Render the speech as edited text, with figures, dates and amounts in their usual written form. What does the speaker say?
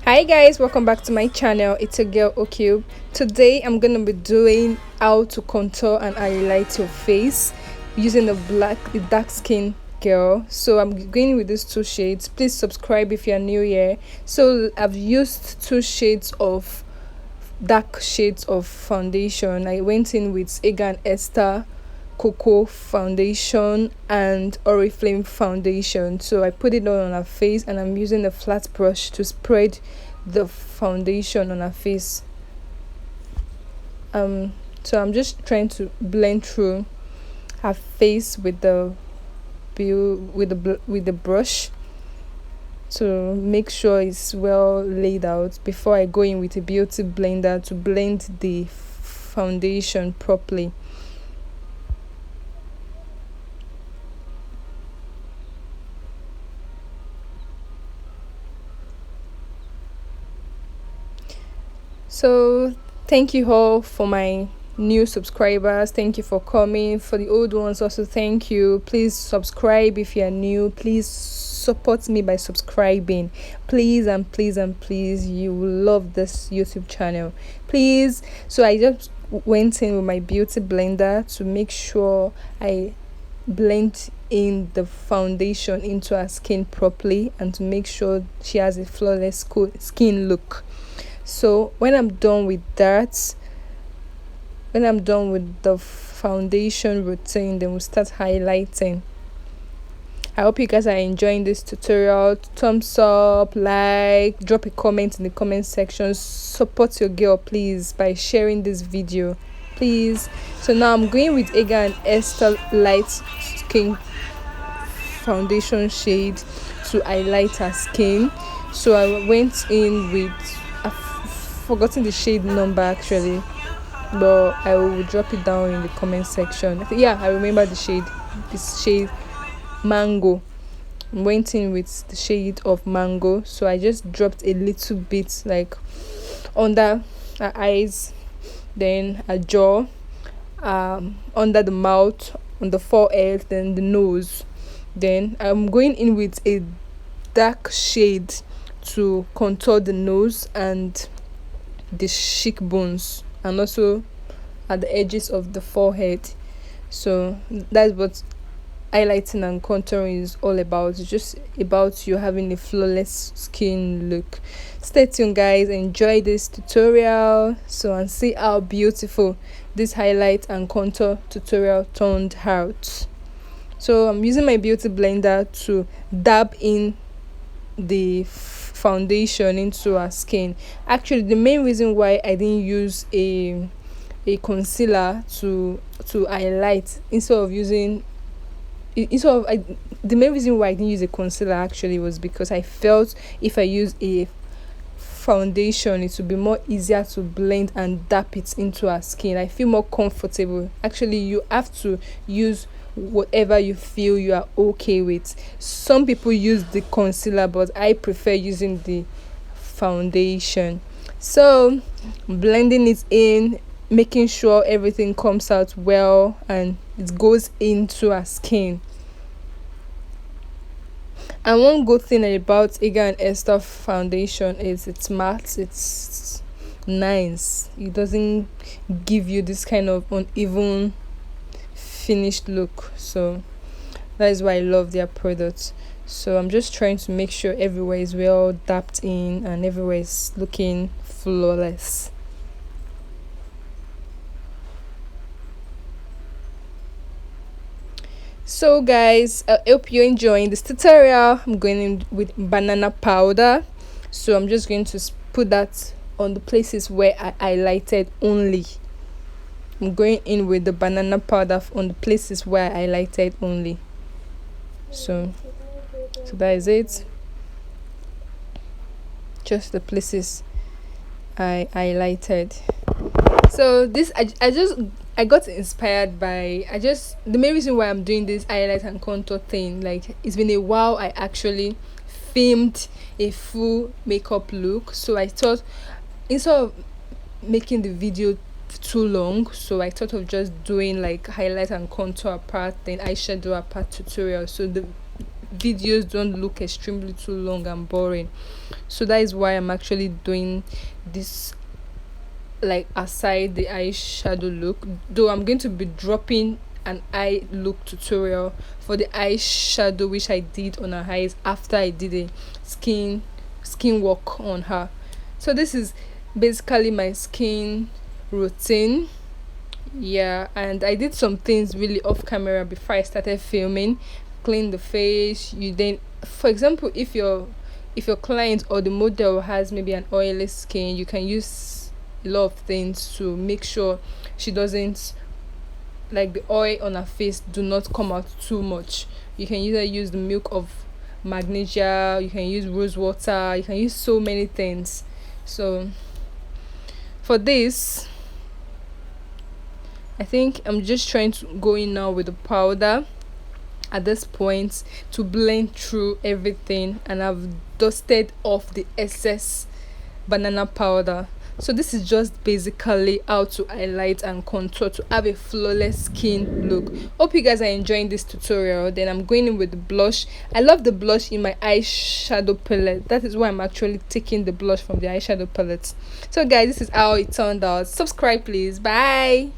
Hi guys, welcome back to my channel. It's a girl Ocube. Today I'm gonna be doing how to contour and highlight your face using the dark skin girl. So I'm going with these two shades. Please subscribe if you're new here. So I've used two shades of dark shades of foundation. I went in with Hegai Esther Cocoa foundation and Oriflame foundation. So I put it on her face and I'm using a flat brush to spread the foundation on her face. So I'm just trying to blend through her face with the brush to make sure it's well laid out before I go in with a beauty blender to blend the foundation properly. So thank you all for my new subscribers. Thank you for coming. For the old ones also, thank you. Please subscribe if you are new. Please support me by subscribing. Please and please and please, you will love this YouTube channel. Please. So I just went in with my beauty blender to make sure I blend in the foundation into her skin properly and to make sure she has a flawless skin look. So when I'm done with that, when I'm done with the foundation routine, then we'll start highlighting. I hope you guys are enjoying this tutorial. Thumbs up, like, drop a comment in the comment section. Support your girl please by sharing this video, please. So now I'm going with Hegai Esther light skin foundation shade to highlight her skin. So I went in with, I've forgotten the shade number actually, but I will drop it down in the comment section. I remember the shade. This shade mango. Went in with the shade of mango, so I just dropped a little bit like under her eyes, then her jaw, under the mouth, on the forehead, then the nose. Then I'm going in with a dark shade to contour the nose and the cheekbones and also at the edges of the forehead. So that's what highlighting and contouring is all about. It's just about you having a flawless skin look. Stay tuned guys, enjoy this tutorial and see how beautiful this highlight and contour tutorial turned out. So I'm using my beauty blender to dab in the foundation into her skin. Actually, the main reason why I didn't use a concealer to highlight instead of using the main reason why I didn't use a concealer actually was because I felt if I use a foundation it would be more easier to blend and dap it into her skin. I feel more comfortable. Actually, you have to use whatever you feel you are okay with. Some people use the concealer, but I prefer using the foundation. So blending it in, making sure everything comes out well and it goes into her skin. And one good thing about Hegai Esther foundation is it's matte, it's nice. It doesn't give you this kind of uneven finished look. So that is why I love their products. So I'm just trying to make sure everywhere is well dapped in and everywhere is looking flawless. So guys, I hope you're enjoying this tutorial. I'm going in with banana powder, so I'm just going to put that on the places where I highlighted only. I'm going in with the banana powder on the places where I highlighted only. So that is it. Just the places I highlighted. So this I got inspired by the main reason why I'm doing this highlight and contour thing, like it's been a while I actually filmed a full makeup look. So I thought instead of making the video too long, so I thought of just doing like highlight and contour part, then eyeshadow part tutorial. So the videos don't look extremely too long and boring. So that is why I'm actually doing this, like aside the eyeshadow look, though I'm going to be dropping an eye look tutorial for the eyeshadow which I did on her eyes after I did a skin work on her. So this is basically my skin routine. Yeah, and I did some things really off camera before I started filming. Clean the face. You then, for example, if your client or the model has maybe an oily skin, you can use a lot of things to make sure she doesn't, like the oil on her face do not come out too much. You can either use the milk of magnesia, you can use rose water, you can use so many things. So for this, I think I'm just trying to go in now with the powder at this point to blend through everything, and I've dusted off the excess banana powder. So this is just basically how to highlight and contour to have a flawless skin look. Hope you guys are enjoying this tutorial. Then I'm going in with the blush. I love the blush in my eyeshadow palette. That is why I'm actually taking the blush from the eyeshadow palette. So guys, this is how it turned out. Subscribe please. Bye.